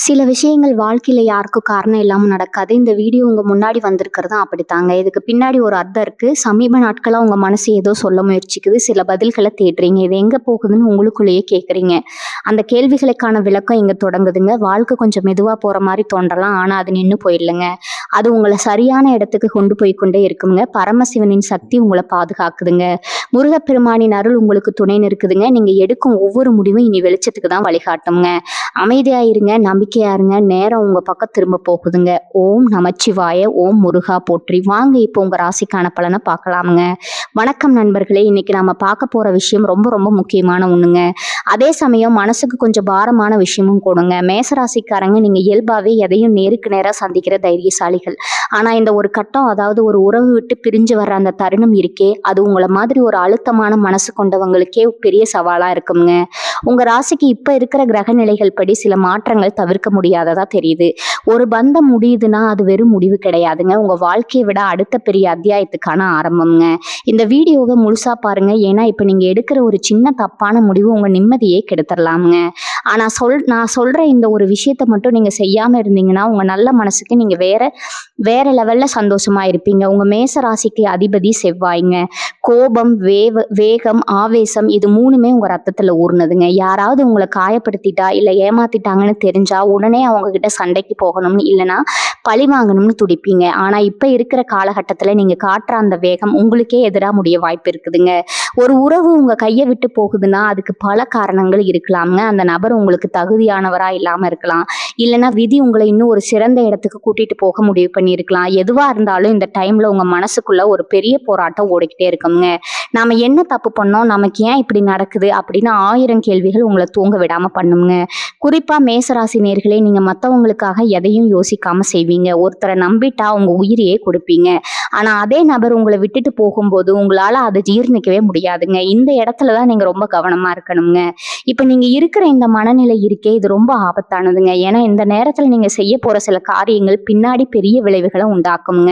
சில விஷயங்கள் வாழ்க்கையில யாருக்கும் காரணம் இல்லாம நடக்காது. இந்த வீடியோ உங்க முன்னாடி வந்திருக்கிறதும் அப்படித்தாங்க. இதுக்கு பின்னாடி ஒரு அர்த்தம் இருக்கு. சமீப நாட்களா உங்க மனசு ஏதோ சொல்ல முயற்சிக்குது. சில பதில்கள தேடுறீங்க. இது எங்க போகுதுன்னு உங்களுக்குள்ளேயே கேட்குறீங்க. அந்த கேள்விகளுக்கான விளக்கம் இங்க தொடங்குதுங்க. வாழ்க்கை கொஞ்சம் மெதுவா போற மாரி தோன்றலாம். ஆனா அது நின்னு போயிடலங்க. அது உங்கள சரியான இடத்துக்கு கொண்டு போய் கொண்டே இருக்குங்க. பரமசிவனின் சக்தி உங்கள பாதுகாக்குதுங்க. முருகப்பெருமானின் அருள் உங்களுக்கு துணை நிற்குதுங்க. நீங்க எடுக்கும் ஒவ்வொரு முடிவும் இனி வெளிச்சத்துக்கு தான் வழிகாட்டுங்க. அமைதியா இருங்க, நம்பிக்கையா இருங்க. நேரம் உங்க பக்கம் திரும்ப போகுதுங்க. ஓம் நமச்சிவாய, ஓம் முருகா போற்றி. வாங்க இப்போ உங்க ராசிக்கான பலனை பார்க்கலாமுங்க. வணக்கம் நண்பர்களே. இன்னைக்கு நாம பார்க்க போற விஷயம் ரொம்ப ரொம்ப முக்கியமான ஒண்ணுங்க. அதே சமயம் மனசுக்கு கொஞ்சம் பாரமான விஷயமும் கூடங்க. மேசராசிக்காரங்க நீங்க இயல்பாவே எதையும் நேருக்கு நேரா சந்திக்கிற தைரியசாலிகள். ஆனா இந்த ஒரு கட்டம், அதாவது ஒரு உறவு விட்டு பிரிஞ்சு வர்ற அந்த தருணம் இருக்கே, அது உங்களை மாதிரி ஒரு அழுத்தமான மனசு கொண்டவங்களுக்கே பெரிய சவாலா இருக்குங்க. உங்க ராசிக்கு இப்ப இருக்கிற கிரக நிலைகள் படி சில மாற்றங்கள் தவிர்க்க முடியாததா தெரியுது. ஒரு பந்தம் முடியுதுன்னா அது வெறும் முடிவு கிடையாதுங்க. உங்க வாழ்க்கையை விட அடுத்த பெரிய அத்தியாயத்துக்கான ஆரம்பம்ங்க. இந்த வீடியோவை முழுசா பாருங்க. ஏன்னா இப்ப நீங்க எடுக்கிற ஒரு சின்ன தப்பான முடிவு உங்க நிம்மதியே கெடுத்துடலாமுங்க. ஆனா நான் சொல்ற இந்த ஒரு விஷயத்த மட்டும் நீங்க செய்யாம இருந்தீங்கன்னா உங்க நல்ல மனசுக்கு நீங்க வேற வேற லெவல்ல சந்தோஷமா இருப்பீங்க. உங்க மேச ராசிக்கு அதிபதி செவ்வாய்ங்க. கோபம், வேகம், ஆவேசம் இது மூணுமே உங்க ரத்தத்துல ஊர்னதுங்க. யாராவது உங்களை காயப்படுத்திட்டா இல்ல ஏமாத்திட்டாங்கன்னு தெரிஞ்சா உடனே அவங்க கிட்ட சண்டைக்கு போகணும்னு இல்லைன்னா பழி வாங்கணும்னு துடிப்பீங்க. ஆனா இப்ப இருக்கிற காலகட்டத்துல நீங்க காட்டுற அந்த வேகம் உங்களுக்கே எதிராக முடிய வாய்ப்பு இருக்குதுங்க. ஒரு உறவு உங்க கையை விட்டு போகுதுன்னா அதுக்கு பல காரணங்கள் இருக்கலாம்ங்க. அந்த நபர் உங்களுக்கு தகுதியானவரா இல்லாம இருக்கலாம். இல்லைன்னா விதி உங்களை இன்னும் ஒரு சிறந்த இடத்துக்கு கூட்டிட்டு போக முடிவு பண்ணியிருக்கலாம். எதுவா இருந்தாலும் இந்த டைம்ல உங்க மனசுக்குள்ள ஒரு பெரிய போராட்டம் ஓடிக்கிட்டே இருக்குங்க. நாம என்ன தப்பு பண்ணோம், நமக்கு ஏன் இப்படி நடக்குது அப்படின்னு 1000 கேள்விகள் உங்களை தூங்க விடாம பண்ணுங்க. குறிப்பா மேசராசி நேர்களே, நீங்க மத்தவங்களுக்காக எதையும் யோசிக்காம செய்வீங்க. ஒருத்தரை நம்பிட்டா உங்க உயிரையே கொடுப்பீங்க. ஆனா அதே நபர் உங்களை விட்டுட்டு போகும்போது உங்களால அதை ஜீர்ணிக்கவே முடியாதுங்க. இந்த இடத்துலதான் நீங்க ரொம்ப கவனமா இருக்கணுங்க. இப்ப நீங்க இருக்கிற இந்த மனநிலை இருக்கே, இது ரொம்ப ஆபத்தானதுங்க. ஏன்னா இந்த நேரத்துல நீங்க செய்ய போற சில காரியங்கள் பின்னாடி பெரிய விளைவுகளை உண்டாக்குங்க.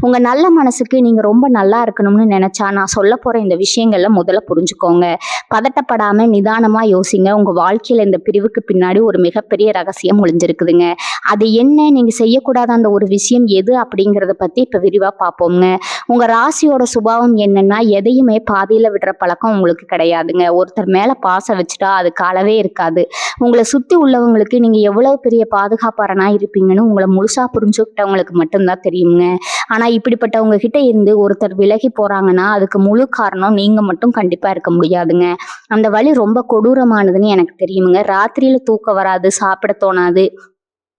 உங்க நல்ல மனசுக்கு நீங்க ரொம்ப நல்லா இருக்கணும்னு நினைச்சா நான் சொல்ல போற இந்த விஷயங்கள்ல முதல்ல புரிஞ்சுக்கோங்க. பதட்டப்படாம நிதானமா யோசிங்க. உங்க வாழ்க்கையில இந்த பிரிவுக்கு பின்னாடி ஒரு மிகப்பெரிய ரகசியம் ஒளிஞ்சிருக்குதுங்க. அது என்ன, நீங்க செய்யக்கூடாத அந்த ஒரு விஷயம் எது அப்படிங்கறத பத்தி இப்ப விரிவா பார்ப்போம்ங்க. உங்க ராசியோட சுபாவம் என்னன்னா, எதையுமே பாதியில விடுற பழக்கம் உங்களுக்கு கிடையாதுங்க. ஒருத்தர் மேல பாசம் வச்சுட்டா அதுக்கு அளவே இருக்காது. உங்களை சுத்தி உள்ளவங்களுக்கு நீங்க எவ்வளவு பெரிய பாதுகாப்பாரனா இருப்பீங்கன்னு உங்களை முழுசா புரிஞ்சுக்கிட்டவங்களுக்கு மட்டும்தான் தெரியுங்க. ஆனா இப்படிப்பட்டவங்க கிட்ட இருந்து ஒருத்தர் விலகி போறாங்கன்னா அதுக்கு முழு காரணம் நீங்க மட்டும் கண்டிப்பா இருக்க முடியாதுங்க. அந்த வலி ரொம்ப கொடூரமானதுன்னு எனக்கு தெரியுங்க. ராத்திரியில தூக்கம் வராது, சாப்பிட தோணாது.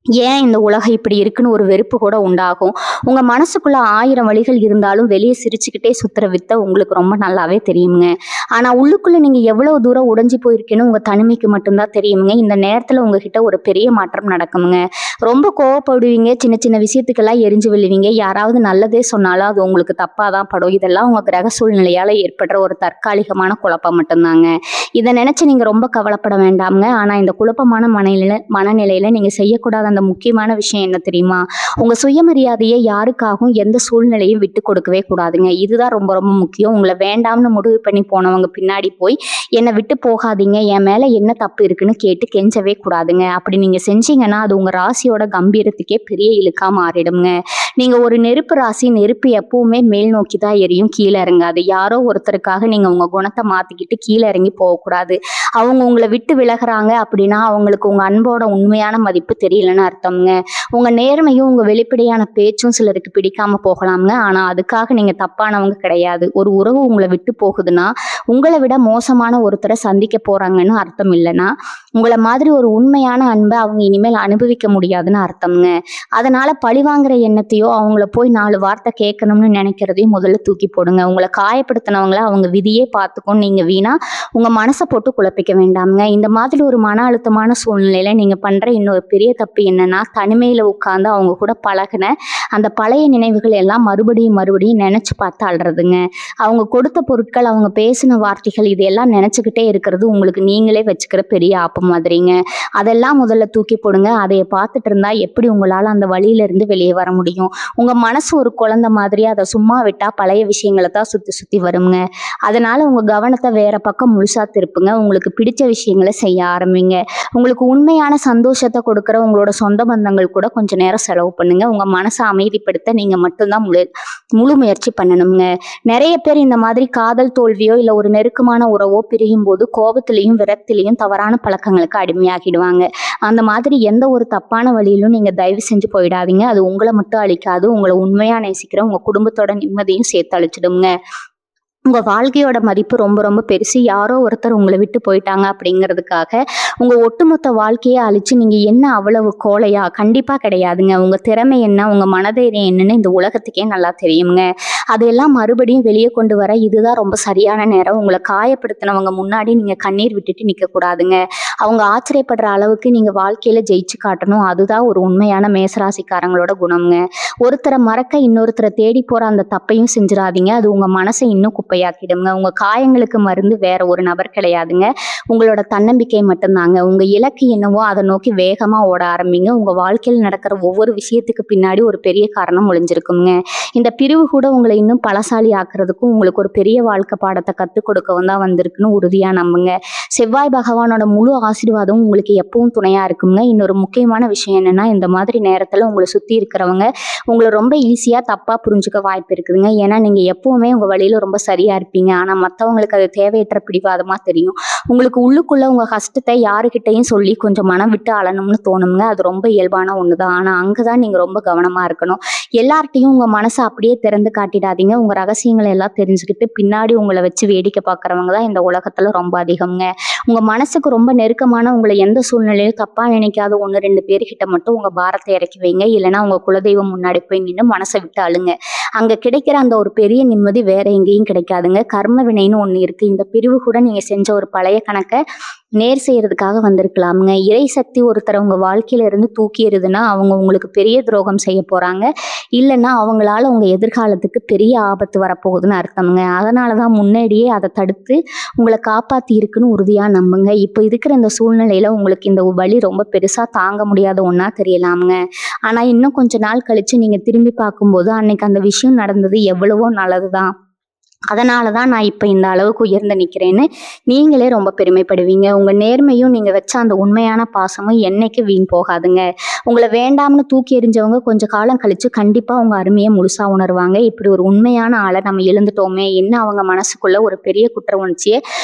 ஏன் இந்த உலகம் இப்படி இருக்குன்னு ஒரு வெறுப்பு கூட உண்டாகும். உங்க மனசுக்குள்ள 1000 வழிகள் இருந்தாலும் வெளியே சிரிச்சுக்கிட்டே சுத்துற வித்தை உங்களுக்கு ரொம்ப நல்லாவே தெரியுங்க. ஆனா உள்ளுக்குள்ள நீங்க எவ்வளவு தூரம் உடைஞ்சு போயிருக்கீன்னு உங்க தனிமைக்கு மட்டும்தான் தெரியுங்க. இந்த நேரத்துல உங்ககிட்ட ஒரு பெரிய மாற்றம் நடக்குங்க. ரொம்ப கோவப்படுவீங்க. சின்ன சின்ன விஷயத்துக்கெல்லாம் எரிஞ்சு விழுவீங்க. யாராவது நல்லதே சொன்னாலும் அது உங்களுக்கு தப்பாதான் படும். இதெல்லாம் உங்க கிரக சூழ்நிலையால ஏற்படுற ஒரு தற்காலிகமான குழப்பம் மட்டும்தாங்க. இதை நினைச்சு நீங்க ரொம்ப கவலைப்பட வேண்டாம்ங்க. ஆனா இந்த குழப்பமான மனநிலையில நீங்க செய்யக்கூடாத அந்த முக்கியமான விஷயம் என்ன தெரியுமா? உங்க சுயமரியாதையை யாருக்காகவும் எந்த சூழ்நிலையும் விட்டு கொடுக்கவே கூடாதுங்க. இதுதான் ரொம்ப ரொம்ப முக்கியம். உங்களை வேண்டாம்னு முடிவு பண்ணி போனவங்க பின்னாடி போய் என்னை விட்டு போகாதீங்க, என் மேல என்ன தப்பு இருக்குன்னு கேட்டு கெஞ்சவே கூடாதுங்க. அப்படி நீங்க செஞ்சீங்கன்னா அது உங்க ராசியோட கம்பீரத்துக்கே பெரிய இழுக்கா மாறிடுங்க. நீங்க ஒரு நெருப்பு ராசி. நெருப்பு எப்பவுமே மேல் நோக்கி தான் எரியும், கீழே இறங்காது. யாரோ ஒருத்தருக்காக நீங்க உங்க குணத்தை மாத்திக்கிட்டு கீழே இறங்கி போகக்கூடாது. அவங்க உங்களை விட்டு விலகுறாங்க அப்படின்னா அவங்களுக்கு உங்க அன்போட உண்மையான மதிப்பு தெரியலன்னு அர்த்தம்ங்க. உங்க நேர்மையும் உங்க வெளிப்படையான பேச்சும் சிலருக்கு பிடிக்காம போகலாம்ங்க. ஆனா அதுக்காக நீங்க தப்பானவங்க கிடையாது. ஒரு உறவு உங்களை விட்டு போகுதுன்னா உங்களை விட மோசமான ஒருத்தரை சந்திக்க போறாங்கன்னு அர்த்தம் இல்லைன்னா உங்களை மாதிரி ஒரு உண்மையான அன்பை அவங்க இனிமேல் அனுபவிக்க முடியாதுன்னு அர்த்தம்ங்க. அதனால பழிவாங்குற எண்ணத்தையோ அவங்கள போய் 4 வார்த்தை கேட்கணும்னு நினைக்கிறதையும் முதல்ல தூக்கி போடுங்க. உங்களை காயப்படுத்தினவங்கள அவங்க விதியே பார்த்துக்கும். நீங்க வீணா உங்க மனசை போட்டு குழப்பிக்க வேண்டாம்ங்க. இந்த மாதிரி ஒரு மன அழுத்தமான சூழ்நிலையில நீங்க பண்ற இன்னொரு பெரிய தப்பு என்னன்னா, தனிமையில திண்ணையில உட்கார்ந்து அவங்க கூட பழகுன அந்த பழைய நினைவுகள் எல்லாம் மறுபடியும் மறுபடியும் நினைச்சு பார்த்து அழுறதுங்க. அவங்க கொடுத்த பொருட்கள், அவங்க பேசின வார்த்தைகள் இதெல்லாம் நினைச்சுக்கிட்டே இருக்கிறது உங்களுக்கு நீங்களே வச்சுக்கிற பெரிய ஆப்பு மாதிரிங்க. அதெல்லாம் முதல்ல தூக்கி போடுங்க. அதைய பார்த்துட்டு இருந்தா எப்படி உங்களால அந்த வழியில இருந்து வெளியே வர முடியும்? உங்க மனசு ஒரு குழந்தை மாதிரி, அதை சும்மா விட்டா பழைய விஷயங்களை தான் சுத்தி சுத்தி வருங்க. அதனால உங்க கவனத்தை வேற பக்கம் முழுசா திருப்புங்க. உங்களுக்கு பிடிச்ச விஷயங்களை செய்ய ஆரம்பிங்க. உங்களுக்கு உண்மையான சந்தோஷத்தை கொடுக்குற உங்களோட சொந்த பந்தங்கள் கூட கொஞ்ச நேரம் செலவு பண்ணுங்க. உங்க மனசை அமைதிப்படுத்த நீங்க மட்டும்தான் முழு முயற்சி பண்ணணுங்க. நிறைய பேர் இந்த மாதிரி காதல் தோல்வியோ இல்ல ஒரு நெருக்கமான உறவோ பிரியும் போது கோபத்திலையும் விரக்திலையும் தவறான பழக்கங்களுக்கு அடிமையாகிடுவாங்க. அந்த மாதிரி எந்த ஒரு தப்பான வழியிலும் நீங்க தயவு செஞ்சு போயிடாதீங்க. அது உங்களை மட்டும் அழிக்காது, உங்களை உண்மையா நேசிக்கிற உங்க குடும்பத்தோட நிம்மதியும் சேர்த்து அழிச்சிடுங்க. உங்க வாழ்க்கையோட மதிப்பு ரொம்ப ரொம்ப பெருசு. யாரோ ஒருத்தர் உங்களை விட்டு போயிட்டாங்க அப்படிங்கிறதுக்காக உங்க ஒட்டுமொத்த வாழ்க்கையை அழிச்சு நீங்க என்ன அவ்வளவு கோழையா? கண்டிப்பா கிடையாதுங்க. உங்க திறமை என்ன, உங்க மனதைரியம் என்னன்னு இந்த உலகத்துக்கே நல்லா தெரியுங்க. அதையெல்லாம் மறுபடியும் வெளியே கொண்டு வர இதுதான் ரொம்ப சரியான நேரம். உங்களை காயப்படுத்தினவங்க முன்னாடி நீங்க கண்ணீர் விட்டுட்டு நிக்க கூடாதுங்க. அவங்க ஆச்சரியப்படுற அளவுக்கு நீங்க வாழ்க்கையில ஜெயிச்சு காட்டணும். அதுதான் ஒரு உண்மையான மேசராசிக்காரங்களோட குணம்ங்க. ஒருத்தரை மறக்க இன்னொருத்தரை தேடி போற அந்த தப்பையும் செஞ்சிடாதீங்க. அது உங்க மனசை இன்னும் குப்பையாக்கிடுங்க. உங்க காயங்களுக்கு மருந்து வேற ஒரு நபர் கிடையாதுங்க, உங்களோட தன்னம்பிக்கை மட்டும்தாங்க. உங்க இலக்கு என்னவோ அதை நோக்கி வேகமா ஓட ஆரம்பிங்க. உங்க வாழ்க்கையில் நடக்கிற ஒவ்வொரு விஷயத்துக்கு பின்னாடி ஒரு பெரிய காரணம் ஒளிஞ்சிருக்குங்க. இந்த பிரிவு கூட உங்களை இன்னும் பலசாலி ஆக்குறதுக்கும் உங்களுக்கு ஒரு பெரிய வாழ்க்கை பாடத்தை கற்றுக் கொடுக்கவும் தான் வந்திருக்குன்னு உறுதியா நம்புங்க. செவ்வாய் பகவானோட முழு ஆசீர்வாதம் உங்களுக்கு எப்பவும் துணையா இருக்குங்க. இன்னொரு முக்கியமான விஷயம் என்னன்னா, இந்த மாதிரி நேரத்துல உங்களை சுத்தி இருக்கிறவங்க உங்களை ரொம்ப ஈஸியா தப்பா புரிஞ்சுக்க வாய்ப்பு இருக்குதுங்க. ஏன்னா நீங்க எப்பவுமே உங்க வழியில ரொம்ப சரியா இருப்பீங்க. ஆனா மத்தவங்களுக்கு அது தேவையற்ற பிடிவாதமா தெரியும். உங்களுக்கு உள்ளுக்குள்ள உங்க கஷ்டத்தை யாருக்கிட்டையும் சொல்லி கொஞ்சம் மனம் விட்டு அழணும்னு தோணுங்க. அது ரொம்ப இயல்பான ஒண்ணுதான். ஆனா அங்கதான் நீங்க ரொம்ப கவனமா இருக்கணும். எல்லார்ட்டையும் உங்க மனசை அப்படியே திறந்து காட்டிடாதீங்க. உங்க ரகசியங்களை எல்லாம் தெரிஞ்சுக்கிட்டு பின்னாடி உங்களை வச்சு வேடிக்கை பார்க்கறவங்க தான் இந்த உலகத்துல ரொம்ப அதிகம்ங்க. உங்க மனசுக்கு ரொம்ப நெருக்கமான உங்களை எந்த சூழ்நிலையும் தப்பா நினைக்காத 1-2 பேர்கிட்ட மட்டும் உங்க பாரத்தை இறக்கி வைங்க. இல்லைன்னா உங்க குலதெய்வம் முன்னாடி போய் நின்று மனசை விட்டு அழுங்க. அங்க கிடைக்கிற அந்த ஒரு பெரிய நிம்மதி வேற எங்கேயும் கிடைக்காதுங்க. கர்ம வினைன்னு ஒண்ணு இருக்கு. இந்த பிரிவு கூட நீங்க செஞ்ச ஒரு பழைய கணக்கை நேர் செய்யறதுக்காக வந்திருக்கலாமுங்க. இறை சக்தி ஒருத்தர் உங்க வாழ்க்கையில இருந்து தூக்கிடுதுன்னா அவங்க உங்களுக்கு பெரிய துரோகம் செய்ய போறாங்க. இல்லைன்னா அவங்களால உங்க எதிர்காலத்துக்கு பெரிய ஆபத்து வரப்போகுதுன்னு அர்த்தம்ங்க. அதனாலதான் முன்னாடியே அதை தடுத்து உங்களை காப்பாத்தி இருக்குன்னு உறுதியா நம்புங்க. இப்போ இருக்கிற இந்த சூழ்நிலையில உங்களுக்கு இந்த வலி ரொம்ப பெருசா தாங்க முடியாத ஒண்ணா தெரியலாமுங்க. ஆனா இன்னும் கொஞ்ச நாள் கழிச்சு நீங்க திரும்பி பார்க்கும்போது அன்னைக்கு அந்த விஷயம் நடந்தது எவ்வளவோ நல்லதுதான், அதனால தான் நான் இப்போ இந்த அளவுக்கு உயர்ந்து நிற்கிறேன்னு நீங்களே ரொம்ப பெருமைப்படுவீங்க. உங்கள் நேர்மையும் நீங்கள் வச்ச அந்த உண்மையான பாசமும் என்னைக்கு வீண் போகாதுங்க. உங்களை வேண்டாம்னு தூக்கி எறிஞ்சவங்க கொஞ்சம் காலம் கழித்து கண்டிப்பாக உங்கள் அருமையை முழுசாக உணர்வாங்க. இப்படி ஒரு உண்மையான ஆளை நம்ம எழுந்துட்டோமே என்ன அவங்க மனசுக்குள்ள ஒரு பெரிய குற்ற உணர்ச்சியை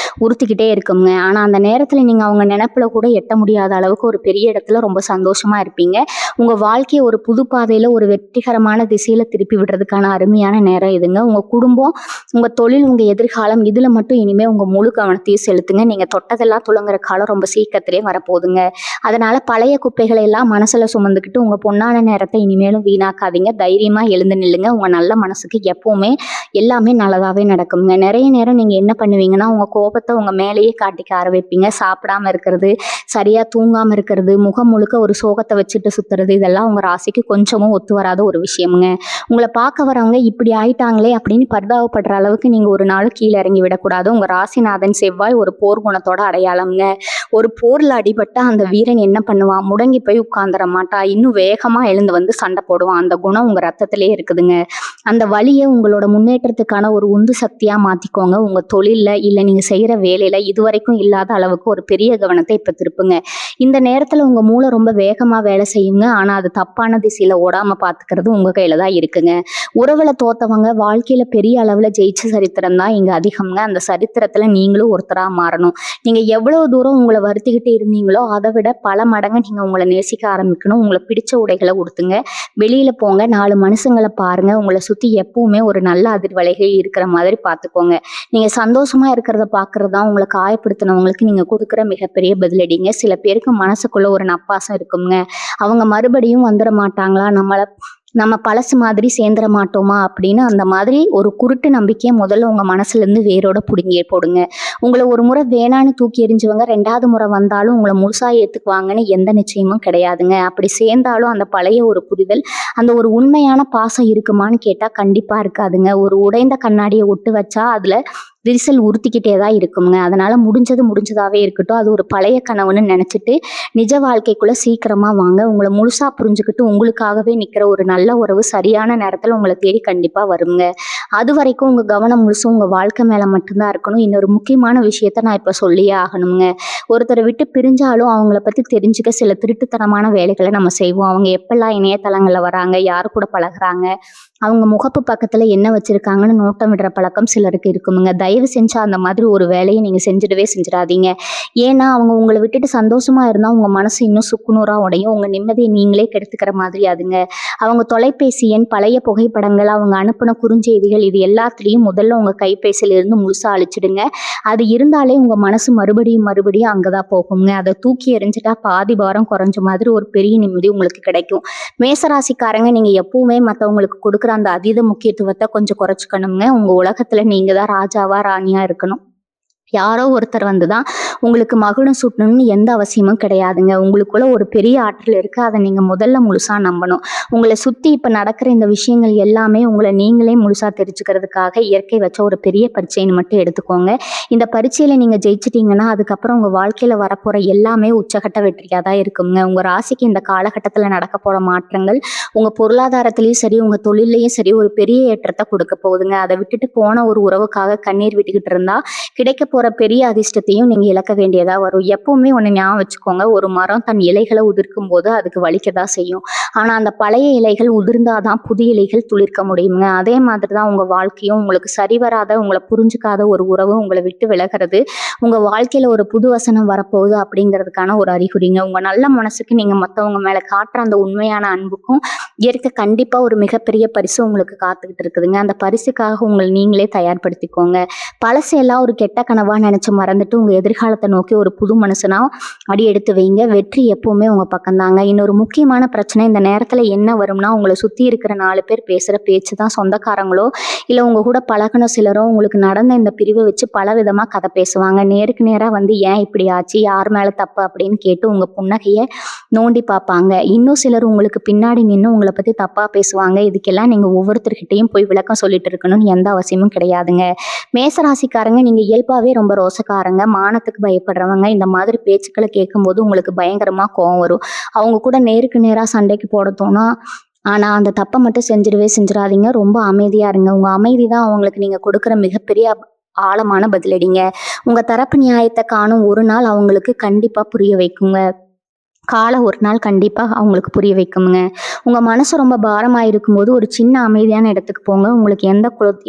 உறுத்திக்கிட்டே இருக்குங்க. ஆனால் அந்த நேரத்தில் நீங்கள் அவங்க நினைப்பில் கூட எட்ட முடியாத அளவுக்கு ஒரு பெரிய இடத்துல ரொம்ப சந்தோஷமாக இருப்பீங்க. உங்கள் வாழ்க்கையை ஒரு புது பாதையில் ஒரு வெற்றிகரமான திசையில் திருப்பி விடுறதுக்கான அருமையான நேரம் இதுங்க. உங்கள் குடும்பம், உங்க தொழில், உங்க எதிர்காலம் இதுல மட்டும் இனிமே உங்க முழு கவனத்தையும் செலுத்துங்க. நீங்க தொட்டதெல்லாம் துளங்குற காலம் ரொம்ப சீக்கிரத்திலே வரப்போகுதுங்க. அதனால பழைய குப்பைகளை எல்லாம் மனசுல சுமந்துக்கிட்டு உங்க பொன்னான நேரத்தை இனிமேலும் வீணாக்காதீங்க. தைரியமா எழுந்து நில்லுங்க. உங்க நல்ல மனசுக்கு எப்பவுமே எல்லாமே நல்லதாவே நடக்குங்க. நிறைய நேரம் நீங்க என்ன பண்ணுவீங்கன்னா, உங்க கோபத்தை உங்க மேலேயே காட்டிக்க ஆரம்பிப்பீங்க. சாப்பிடாம இருக்கிறது, சரியா தூங்காம இருக்கிறது, முகம் முழுக்க ஒரு சோகத்தை வச்சுட்டு சுத்துறது, இதெல்லாம் உங்க ராசிக்கு கொஞ்சமும் ஒத்து வராத ஒரு விஷயமுங்க. உங்களை பார்க்க வரவங்க இப்படி ஆயிட்டாங்களே அப்படின்னு பரிதாபப்படுற அளவுக்கு நீங்க ஒரு நாள் கீழே இறங்கி விடக்கூடாது. உங்க ராசிநாதன் செவ்வாய் ஒரு போர் குணத்தோட அடையாளம்ங்க. ஒரு போர்ல அடிபட்ட அந்த வீரன் என்ன பண்ணுவான்? முடங்கி போய் உட்கார்ந்துட மாட்டா, இன்னும் வேகமா எழுந்து வந்து சண்டை போடுவான். அந்த குணம் உங்க ரத்தத்திலே இருக்குதுங்க. அந்த வலியை உங்களோட முன்னேற்றத்துக்கான ஒரு உந்து சக்தியா மாத்திக்கோங்க. உங்க தொழில்ல இல்ல நீங்க செய்யற வேலையில இதுவரைக்கும் இல்லாத அளவுக்கு ஒரு பெரிய கவனத்தை இப்ப திருப்புங்க. இந்த நேரத்துல உங்க மூளை ரொம்ப வேகமா வேலை செய்யுங்க. ஆனா அது தப்பான திசையில ஓடாம பாத்துக்கிறது உங்க கையில தான் இருக்குங்க. உறவுல தோத்தவங்க வாழ்க்கையில பெரிய அளவுல ஜெயிச்ச சரித்திரம் தான் இங்க அதிகம்ங்க. அந்த சரித்திரத்துல நீங்களும் ஒருத்தரா மாறணும். நீங்க எவ்வளவு தூரம் உங்களை வருத்திக்கிட்டு இருந்தீங்களோ அதை விட பல மடங்கு நீங்க உங்களை நேசிக்க ஆரம்பிக்கணும். உங்களுக்கு பிடிச்ச உடைகளை உடுத்துங்க, வெளியில போங்க, 4 மனுஷங்களை பாருங்க. உங்களை சுத்தி எப்பவுமே ஒரு நல்ல அதிர்வலைகள் இருக்கிற மாதிரி பார்த்துக்கோங்க. நீங்க சந்தோஷமா இருக்கிறத பார்க்கறது தான் உங்களை காயப்படுத்தினவங்களுக்கு நீங்க கொடுக்குற மிகப்பெரிய பதிலடிங்க. சில பேருக்கு மனசுக்குள்ள ஒரு நப்பாசம் இருக்குங்க. அவங்க மறுபடியும் வந்துட மாட்டாங்களா, நம்மளை நம்ம பழசு மாதிரி சேர்ந்துட மாட்டோமா அப்படின்னு அந்த மாதிரி ஒரு குருட்டு நம்பிக்கையை முதல்ல உங்கள் மனசுலேருந்து வேரோட பிடுங்கியே போடுங்க. உங்களை ஒரு முறை வேணான்னு தூக்கி எறிஞ்சவங்க 2வது முறை வந்தாலும் உங்களை முழுசாக ஏற்றுக்குவாங்கன்னு எந்த நிச்சயமும் கிடையாதுங்க. அப்படி சேர்ந்தாலும் அந்த பழைய ஒரு புரிதல், அந்த ஒரு உண்மையான பாசம் இருக்குமான்னு கேட்டால் கண்டிப்பாக இருக்காதுங்க. ஒரு உடைந்த கண்ணாடியை ஒட்டு வச்சா அதில் விரிசல் உறுத்திக்கிட்டே தான் இருக்குங்க. அதனால் முடிஞ்சதாகவே இருக்கட்டும். அது ஒரு பழைய கனவுன்னு நினச்சிட்டு நிஜ வாழ்க்கைக்குள்ளே சீக்கிரமாக வாங்க. உங்களை முழுசாக புரிஞ்சுக்கிட்டு உங்களுக்காகவே நிற்கிற ஒரு நல்ல உறவு சரியான நேரத்தில் உங்களை தேடி கண்டிப்பாக வருங்க. அது வரைக்கும் உங்கள் கவனம் முழுசும் உங்கள் வாழ்க்கை மேலே மட்டும்தான் இருக்கணும். இன்னொரு முக்கியமான விஷயத்த நான் இப்போ சொல்லியே ஆகணுங்க. ஒருத்தரை விட்டு பிரிஞ்சாலும் அவங்கள பற்றி தெரிஞ்சுக்க சில திருட்டுத்தனமான வேலைகளை நம்ம செய்வோம். அவங்க எப்பெல்லாம் இணையதளங்களில் வராங்க, யார் கூட பழகுறாங்க, அவங்க முகப்பு பக்கத்தில் என்ன வச்சுருக்காங்கன்னு நோட்டம் விடுற பழக்கம் சிலருக்கு இருக்குமுங்க. தயவு செஞ்சு அந்த மாதிரி ஒரு வேலையை நீங்கள் செஞ்சிடாதீங்க. ஏன்னா அவங்க உங்களை விட்டுட்டு சந்தோஷமாக இருந்தால் உங்கள் மனசு இன்னும் சுக்குநூறாக உடையும். உங்கள் நிம்மதியை நீங்களே கெடுத்துக்கிற மாதிரி அதுங்க. அவங்க தொலைபேசி எண், பழைய புகைப்படங்கள், அவங்க அனுப்பின குறுஞ்செய்திகள், இது எல்லாத்துலேயும் முதல்ல உங்கள் கைபேசியிலிருந்து முழுசாக அழிச்சிடுங்க. அது இருந்தாலே உங்கள் மனசு மறுபடியும் அங்கே தான் போகுங்க. அதை தூக்கி எறிஞ்சிட்டா பாதி பாரம் குறைஞ்ச மாதிரி ஒரு பெரிய நிம்மதி உங்களுக்கு கிடைக்கும். மேசராசிக்காரங்க, நீங்கள் எப்பவுமே மற்றவங்களுக்கு கொடுக்குற அந்த அதீத முக்கியத்துவத்தை கொஞ்சம் குறைச்சிக்கணுங்க. உங்கள் உலகத்தில் நீங்கள் தான் ராஜாவா ராணியா இருக்கணும். யாரோ ஒருத்தர் வந்து தான் உங்களுக்கு மகுடம் சூட்டணும்னு எந்த அவசியமும் கிடையாதுங்க. உங்களுக்குள்ள ஒரு பெரிய ஆற்றல் இருக்குது. அதை நீங்கள் முதல்ல முழுசாக நம்பணும். உங்களை சுற்றி இப்போ நடக்கிற இந்த விஷயங்கள் எல்லாமே உங்களை நீங்களே முழுசாக தெரிஞ்சுக்கிறதுக்காக இயற்கை வச்ச ஒரு பெரிய பரீட்சைன்னு மட்டும் எடுத்துக்கோங்க. இந்த பரீட்சையில் நீங்கள் ஜெயிச்சிட்டிங்கன்னா அதுக்கப்புறம் உங்கள் வாழ்க்கையில் வரப்போகிற எல்லாமே உச்சகட்ட வெற்றியாக தான் இருக்குங்க. உங்கள் ராசிக்கு இந்த காலகட்டத்தில் நடக்க போகிற மாற்றங்கள் உங்கள் பொருளாதாரத்துலேயும் சரி, உங்கள் தொழிலையும் சரி ஒரு பெரிய ஏற்றத்தை கொடுக்க போகுதுங்க. அதை விட்டுட்டு போன ஒரு உறவுக்காக கண்ணீர் விட்டுக்கிட்டு இருந்தால் கிடைக்க போகிற பெரிய அதிர்ஷ்டத்தையும் நீங்கள் இழக்க வேண்டியதாக வரும். எப்பவுமே ஒன்று ஞாபகம் வச்சுக்கோங்க, ஒரு மரம் தன் இலைகளை உதிர்க்கும் போது அதுக்கு வலிக்கதான் செய்யும். ஆனால் அந்த பழைய இலைகள் உதிர்ந்தாதான் புதிய இலைகள் துளிர்க்க முடியுங்க. அதே மாதிரி தான் உங்கள் வாழ்க்கையும். உங்களுக்கு சரிவராத, உங்களை புரிஞ்சுக்காத ஒரு உறவு உங்களை விட்டு விலகிறது உங்கள் வாழ்க்கையில் ஒரு புது வசனம் வரப்போகுது அப்படிங்கிறதுக்கான ஒரு அறிகுறிங்க. உங்கள் நல்ல மனசுக்கு நீங்கள் மற்றவங்க மேலே காட்டுற அந்த உண்மையான அன்புக்கும் இயற்கை கண்டிப்பாக ஒரு மிகப்பெரிய பரிசு உங்களுக்கு காத்துக்கிட்டு இருக்குதுங்க. அந்த பரிசுக்காக உங்களை நீங்களே தயார்படுத்திக்கோங்க. பழசையெல்லாம் ஒரு கெட்ட கனவாக நினச்சி மறந்துட்டு உங்கள் எதிர்காலத்தை நோக்கி ஒரு புது மனுஷனா அடி எடுத்து வைங்க. வெற்றி எப்பவுமே உங்கள் பக்கம்தாங்க. இன்னொரு முக்கியமான பிரச்சனை, இந்த நேரத்தில் என்ன வரும்னா, உங்களை சுற்றி இருக்கிற 4 பேர் பேசுகிற பேச்சு தான் சொந்தக்காரங்களோ இல்லை உங்கள் கூட பழகின சிலரோ உங்களுக்கு நடந்த இந்த பிரிவை வச்சு பல விதமாக கதை பேசுவாங்க. நேருக்கு நேராக வந்து ஏன் இப்படி ஆச்சு, யார் மேலே தப்பு அப்படின்னு கேட்டு உங்கள் புன்னகையை நோண்டி பார்ப்பாங்க. இன்னும் சிலர் உங்களுக்கு பின்னாடி நின்று உங்களை பற்றி தப்பாக பேசுவாங்க. இதுக்கெல்லாம் நீங்கள் ஒவ்வொருத்தர்கிட்டையும் போய் விளக்கம் சொல்லிட்டு இருக்கணும்னு எந்த அவசியமும் கிடையாதுங்க. மேசராசிக்காரங்க, நீங்கள் இயல்பாகவே ரொம்ப ரோசக்காரங்க, மானத்துக்கு பயப்படுறவங்க. இந்த மாதிரி பேச்சுக்களை கேட்கும்போது உங்களுக்கு பயங்கரமாக கோவம் வரும். அவங்க கூட நேருக்கு நேராக சண்டைக்கு போட தோணும். ஆனால் அந்த தப்பை மட்டும் செஞ்சிடாதீங்க. ரொம்ப அமைதியாக இருங்க. உங்கள் அமைதி தான் அவங்களுக்கு நீங்கள் கொடுக்குற மிகப்பெரிய ஆழமான பதிலடிங்க. உங்கள் தரப்பு நியாயத்தை காணும் ஒரு நாள் அவங்களுக்கு கண்டிப்பாக புரிய வைக்குங்க. காலம் ஒரு நாள் கண்டிப்பாக அவங்களுக்கு புரிய வைக்குங்க. உங்கள் மனசு ரொம்ப பாரமாக இருக்கும்போது ஒரு சின்ன அமைதியான இடத்துக்கு போங்க. உங்களுக்கு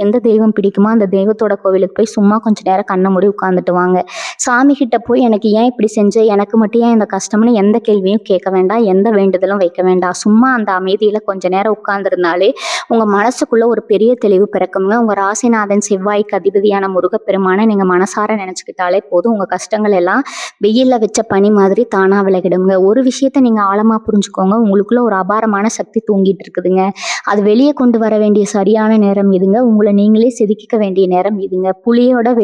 எந்த தெய்வம் பிடிக்குமோ அந்த தெய்வத்தோட கோவிலுக்கு போய் சும்மா கொஞ்சம் நேரம் கண்ணை மூடி உட்காந்துட்டு வாங்க. சாமி கிட்ட போய் எனக்கு ஏன் இப்படி செஞ்ச, எனக்கு மட்டும் ஏன் இந்த கஷ்டம்னு எந்த கேள்வியும் கேட்க வேண்டாம், எந்த வேண்டுதலும் வைக்க வேண்டாம். சும்மா அந்த அமைதியில் கொஞ்சம் நேரம் உட்கார்ந்துருந்தாலே உங்கள் மனசுக்குள்ள ஒரு பெரிய தெளிவு பிறக்குங்க. உங்கள் ராசிநாதன் செவ்வாய்க்கு அதிபதியான முருகப்பெருமானை நீங்கள் மனசார நினச்சிக்கிட்டாலே போதும். உங்கள் கஷ்டங்கள் எல்லாம் வெயிலில் வச்ச பனி மாதிரி தானாக விலகிடுங்க. ஒரு விஷயத்த நீங்கள் ஆழமாக புரிஞ்சுக்கோங்க, உங்களுக்குள்ள ஒரு அபாரமான சக்தி தூங்கிட்டு இருக்குதுங்க. அது வெளியே கொண்டு வர வேண்டிய சரியான நேரம் இதுங்க. உங்களை நீங்களே செதுக்கிக்க வேண்டிய நேரம் இதுங்க. புலியோட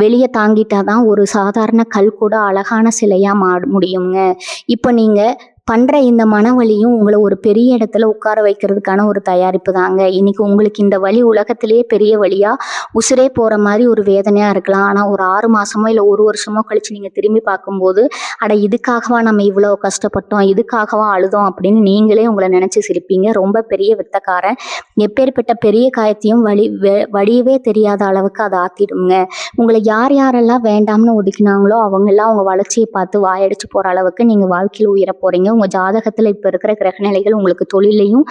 வெளியே தாங்கிட்டாதான் ஒரு சாதாரண கல் கூட அழகான சிலையாக முடியுங்க. இப்போ நீங்கள் பண்ணுற இந்த மனவலியும் உங்களை ஒரு பெரிய இடத்துல உட்கார வைக்கிறதுக்கான ஒரு தயாரிப்பு தாங்க. இன்னைக்கு உங்களுக்கு இந்த வலி உலகத்திலேயே பெரிய வழியாக உசுரே போகிற மாதிரி ஒரு வேதனையாக இருக்கலாம். ஆனால் ஒரு 6 மாதமோ இல்லை 1 வருஷமோ கழித்து நீங்கள் திரும்பி பார்க்கும்போது, இதுக்காகவா நம்ம இவ்வளோ கஷ்டப்பட்டோம், இதுக்காகவா அழுதோம் அப்படின்னு நீங்களே உங்களை நினச்சி சிரிப்பீங்க. ரொம்ப பெரிய வித்தக்காரன் எப்பேற்பட்ட பெரிய காயத்தையும் வடியவே தெரியாத அளவுக்கு அதை ஆற்றிடுங்க. உங்களை யாரெல்லாம் வேண்டாம்னு ஒதுக்கினாங்களோ அவங்கெல்லாம் அவங்க வளர்ச்சியை பார்த்து வாயடிச்சு போகிற அளவுக்கு நீங்கள் வாழ்க்கையில் உயர போகிறீங்க. உங்கள் ஜாதகத்தில் இப்போ இருக்கிற கிரகநிலைகள் உங்களுக்கு தொழிலையும்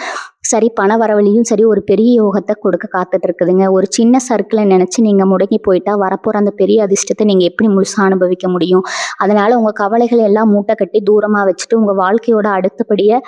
சரி, பண வரவழியும் சரி ஒரு பெரிய யோகத்தை கொடுக்க காத்துட்டு இருக்குதுங்க. ஒரு சின்ன சர்க்கிளை நினச்சி நீங்கள் முடங்கி போயிட்டா வரப்போகிற அந்த பெரிய அதிர்ஷ்டத்தை நீங்கள் எப்படி முழுசாக அனுபவிக்க முடியும்? அதனால் உங்கள் கவலைகள் எல்லாம் மூட்டை கட்டி தூரமாக வச்சுட்டு உங்கள் வாழ்க்கையோட அடுத்தடியை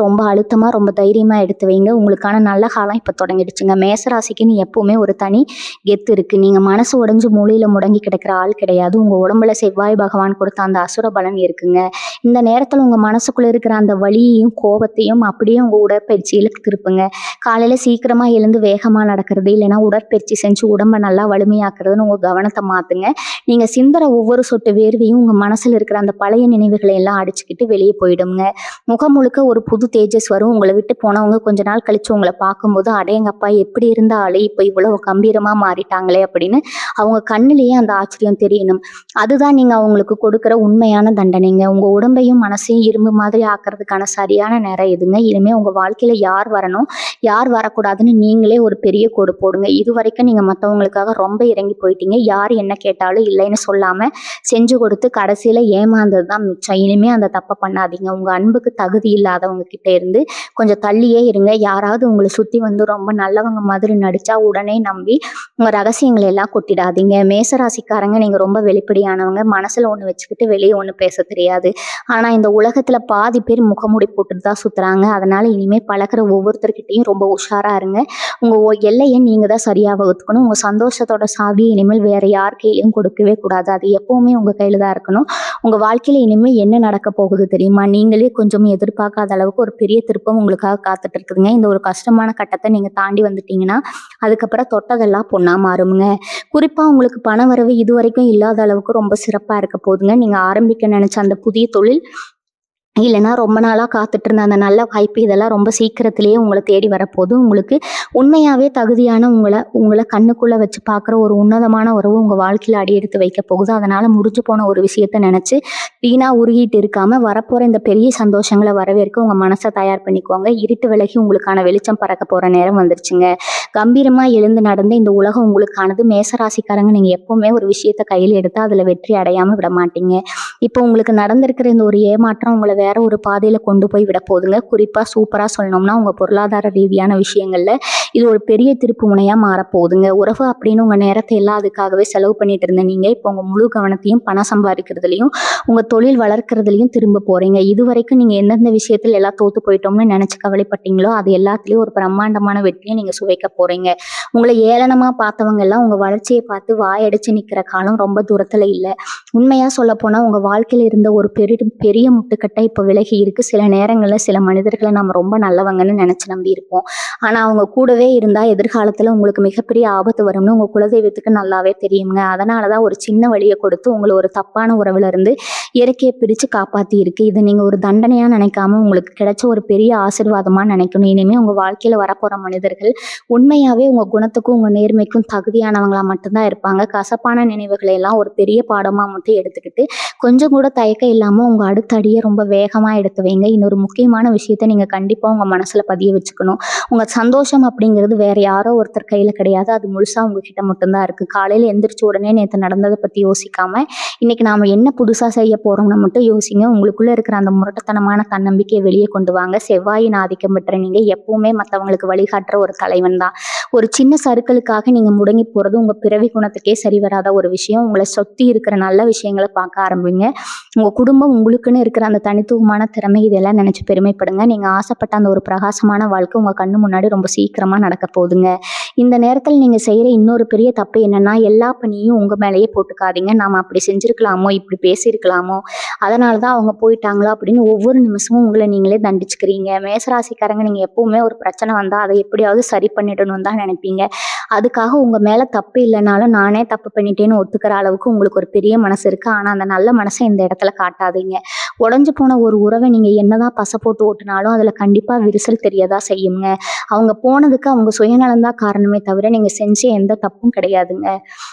ரொம்ப அழுத்தமாக ரொம்ப தைரியமாக எடுத்து வைங்க. உங்களுக்கான நல்ல காலம் இப்போ தொடங்கிடுச்சுங்க. மேசராசிக்குன்னு எப்போவுமே ஒரு தனி கெத்து இருக்குது. நீங்கள் மனசு உடைஞ்சு மூலையில் முடங்கி கிடக்கிற ஆள் கிடையாது. உங்கள் உடம்புல செவ்வாய் பகவான் கொடுத்த அந்த அசுர பலன் இருக்குங்க. இந்த நேரத்தில் உங்கள் மனசுக்குள்ளே இருக்கிற அந்த வலியையும் கோபத்தையும் அப்படியே உங்க உடற்பயிற்சியில திருப்புங்க. காலையில சீக்கிரமா எழுந்து வேகமா நடக்கிறது, இல்லைன்னா உடற்பயிற்சி செஞ்சு உடம்ப நல்லா வலிமையாக்குறதுன்னு உங்க கவனத்த மாத்துங்க. நீங்க சிந்துற ஒவ்வொரு சொட்டு வேர்வையும் உங்க மனசுல இருக்கிற அந்த பழைய நினைவுகளை எல்லாம் அடிச்சுக்கிட்டு வெளியே போயிடுங்க. முகம் முழுக்க ஒரு புது தேஜஸ் வரும். உங்கள விட்டு போனவங்க கொஞ்ச நாள் கழிச்சு உங்கள பார்க்கும்போது, "அடேங்கப்பா! எப்படி இருந்த ஆளு இப்ப இவ்வளவு கம்பீரமா மாறிட்டாங்களே!" அப்படின்னு அவங்க கண்ணுலயே அந்த ஆச்சரியம் தெரியணும். அதுதான் நீங்க அவங்களுக்கு கொடுக்கிற உண்மையான தண்டனைங்க. உங்க உடம்பையும் மனசையும் இரும்பு மாதிரி ஆக்குறதுக்கான சரியான நேரம் எதுங்க? இனிமே உங்க வாழ்க்கையில யார் வரணும், யார் வரக்கூடாதுன்னு நீங்களே ஒரு பெரிய கோடு போடுங்க. இதுவரைக்கும் நீங்க மத்தவங்களுக்காக ரொம்ப இறங்கி போயிட்டீங்க. யார் என்ன கேட்டாலும் இல்லைன்னு சொல்லாம செஞ்சு கொடுத்து கடைசியில ஏமாந்தது தான் மிச்சம். இனிமே அந்த தப்ப பண்ணாதீங்க. உங்க அன்புக்கு தகுதி இல்லாதவங்க கிட்ட இருந்து கொஞ்சம் தள்ளியே இருங்க. யாராவது உங்கள சுத்தி வந்து ரொம்ப நல்லவங்க மாதிரி நடிச்சா உடனே நம்பி உங்க ரகசியங்களை எல்லாம் கொட்டிடாதீங்க. மேசராசிக்காரங்க நீங்க ரொம்ப வெளிப்படையானவங்க. மனசுல ஒண்ணு வச்சுக்கிட்டு வெளியே ஒண்ணு பேச தெரியாது. ஆனா இந்த உலகத்துல பாதி பேர் முகமூடி போட்டுட்டு தான் சுத்துறாங்க. அதனால இனிமே பழகுற ஒவ்வொருத்தர்கிட்டயும் ரொம்ப உஷாரா இருங்க. உங்க எல்லைய நீங்க தான் சரியா வகுத்துக்கணும். உங்க சந்தோஷத்தோட சாவியை இனிமேல் வேற யார் கையிலயும் கொடுக்கவே கூடாது. அது எப்பவுமே உங்க கையில தான் இருக்கணும். உங்க வாழ்க்கையில இனிமே என்ன நடக்க போகுது தெரியுமா? நீங்களே கொஞ்சம் எதிர்பார்க்காத அளவுக்கு ஒரு பெரிய திருப்பம் உங்களுக்காக காத்துட்டு இருக்குதுங்க. இந்த ஒரு கஷ்டமான கட்டத்தை நீங்க தாண்டி வந்துட்டீங்கன்னா அதுக்கப்புறம் தொட்டதெல்லாம் பொண்ணா மாறுமுங்க. குறிப்பா உங்களுக்கு பண வரவு இதுவரைக்கும் இல்லாத அளவுக்கு ரொம்ப சிறப்பா இருக்க போகுதுங்க. நீங்க ஆரம்பிக்க நினைச்ச அந்த புதிய தொழில் இல்லைன்னா ரொம்ப நாளா காத்துட்டு இருந்த அந்த நல்ல வாய்ப்பு இதெல்லாம் ரொம்ப சீக்கிரத்திலேயே உங்களை தேடி வரப்போகுது. உங்களுக்கு உண்மையாவே தகுதியான உங்களை கண்ணுக்குள்ள வச்சு பார்க்குற ஒரு உன்னதமான உறவு உங்க வாழ்க்கையில அடி எடுத்து வைக்க போகுது. அதனால முடிஞ்சு போன ஒரு விஷயத்த நினைச்சு வீணா உருகிட்டு இருக்காம வரப்போற இந்த பெரிய சந்தோஷங்களை வரவேற்க உங்க மனசை தயார் பண்ணிக்கோங்க. இருட்டு விலகி உங்களுக்கான வெளிச்சம் பறக்க போற நேரம் வந்துருச்சுங்க. கம்பீரமா எழுந்து நடந்து இந்த உலகம் உங்களுக்கானது. மேசராசிக்காரங்க நீங்க எப்பவுமே ஒரு விஷயத்த கையில் எடுத்து அதுல வெற்றி அடையாம விட மாட்டீங்க. இப்போ உங்களுக்கு நடந்திருக்கிற இந்த ஒரு ஏமாற்றம் உங்களை வேற ஒரு பாதையில கொண்டு போய் விட போகுதுங்க. குறிப்பா சூப்பரா சொல்லணும்னா உங்க பொருளாதார ரீதியான விஷயங்கள்ல இது ஒரு பெரிய திருப்பு முனையா மாறப்போகுதுங்க. உறவு அப்படின்னு உங்க நேரத்தை எல்லாம் அதுக்காகவே செலவு பண்ணிட்டு இருந்த நீங்க இப்போ உங்க முழு கவனத்தையும் பணம் சம்பாதிக்கிறதுலையும் உங்க தொழில் வளர்க்கறதுலையும் திரும்ப போறீங்க. இது வரைக்கும் நீங்க எந்தெந்த விஷயத்துல எல்லாம் தோத்து போயிட்டோம்னு நினைச்சு கவலைப்பட்டீங்களோ அது எல்லாத்துலயும் ஒரு பிரம்மாண்டமான வெற்றியை நீங்க சுவைக்க போறீங்க. உங்களை ஏளனமா பார்த்தவங்க எல்லாம் உங்க வளர்ச்சியை பார்த்து வாயடிச்சு நிக்கிற காலம் ரொம்ப தூரத்துல இல்ல. உண்மையா சொல்ல போனா உங்க வாழ்க்கையில இருந்த ஒரு பெரிய முட்டுக்கட்டை இப்போ விலகி இருக்கு. சில நேரங்கள்ல சில மனிதர்களை நம்ம ரொம்ப நல்லவங்கன்னு நினைச்சு நம்பி இருப்போம். ஆனா அவங்க கூடவே இருந்தா எதிர்காலத்துல உங்களுக்கு மிகப்பெரிய ஆபத்து வரும்னு உங்க குலதெய்வத்துக்கு நல்லாவே தெரியுங்க. அதனாலதான் ஒரு சின்ன வழியை கொடுத்து உங்களை ஒரு தப்பான உறவுல இருந்து இயற்கையை பிரிச்சு காப்பாத்தி இருக்கு. இதை நீங்க ஒரு தண்டனையா நினைக்காம உங்களுக்கு கிடைச்ச ஒரு பெரிய ஆசீர்வாதமா நினைக்கணும். இனிமே உங்க வாழ்க்கையில வரப்போற மனிதர்கள் உண்மையாவே உங்க குணத்துக்கும் உங்க நேர்மைக்கும் தகுதியானவங்களா மட்டும்தான் இருப்பாங்க. கசப்பான நினைவுகளை எல்லாம் ஒரு பெரிய பாடமா மட்டும் எடுத்துக்கிட்டு கொஞ்சம் கூட தயக்கம் இல்லாம உங்க அடுத்த அடியை ரொம்ப வேகமா எடுத்து வைங்க. இன்னொரு முக்கியமான விஷயத்த நீங்க கண்டிப்பா உங்க மனசுல பதிய வச்சுக்கணும். உங்க சந்தோஷம் அப்படிங்கிறது வேற யாரோ ஒருத்தர் கையில கிடையாது. அது முழுசா உங்ககிட்ட மட்டும்தான் இருக்கு. காலையில எந்திரிச்ச உடனே நேற்று நடந்ததை பத்தி யோசிக்காம இன்னைக்கு நாம என்ன புதுசா செய்ய போறோம்னு மட்டும் யோசிங்க. உங்களுக்குள்ள இருக்கிற அந்த முரட்டத்தனமான தன்னம்பிக்கையை வெளியே கொண்டு வாங்க. செவ்வாயின் ஆதிக்கம் பெற்ற நீங்க எப்பவுமே மற்றவங்களுக்கு வழிகாட்டுற ஒரு தலைவன் தான். ஒரு சின்ன சறுக்கலுக்காக நீங்க முடங்கி போறது உங்க பிறவி குணத்துக்கே சரி வராத ஒரு விஷயம். உங்களை சுத்தி இருக்கிற நல்ல விஷயங்களை பார்க்க ஆரம்பிங்க. உங்க குடும்பம் உங்களுக்குன்னு இருக்கிற அந்த தனித்துவமான திறமை இதெல்லாம் நினைச்சு பெருமைப்படுங்க. நீங்க ஆசைப்பட்ட அந்த ஒரு பிரகாசமான வாழ்க்கை உங்க கண்ணு முன்னாடி ரொம்ப சீக்கிரமா நடக்க போகுதுங்க. இந்த நேரத்தில் நீங்க செய்யற இன்னொரு பெரிய தப்பு என்னன்னா எல்லா பணியும் உங்க மேலேயே போட்டுக்காதீங்க. நாம அப்படி செஞ்சிருக்கலாமோ, இப்படி பேசியிருக்கலாமோ, அதனாலதான் அவங்க போயிட்டாங்களோ அப்படின்னு ஒவ்வொரு நிமிஷமும் உங்களை நீங்களே தண்டிச்சுக்கிறீங்க. மேசராசிக்காரங்க நீங்க எப்பவுமே ஒரு பிரச்சனை வந்தா அதை எப்படியாவது சரி பண்ணிடணும் தான் நினைப்பீங்க. அதுக்காக உங்க மேல தப்பு இல்லைனாலும் நானே தப்பு பண்ணிட்டேன்னு ஒத்துக்கிற அளவுக்கு உங்களுக்கு ஒரு பெரிய மனசு இருக்கு. ஆனா அந்த நல்ல மனசை இந்த இடத்துல காட்டாதீங்க. உடஞ்சு போன ஒரு உறவை நீங்க என்னதான் பசை போட்டு ஓட்டினாலும் அதுல கண்டிப்பா விரிசல் தெரியதா செய்யுங்க. அவங்க போனதுக்கு அவங்க சுயநலம் தான் காரணமே தவிர நீங்க செஞ்ச எந்த தப்பும் கிடையாதுங்க.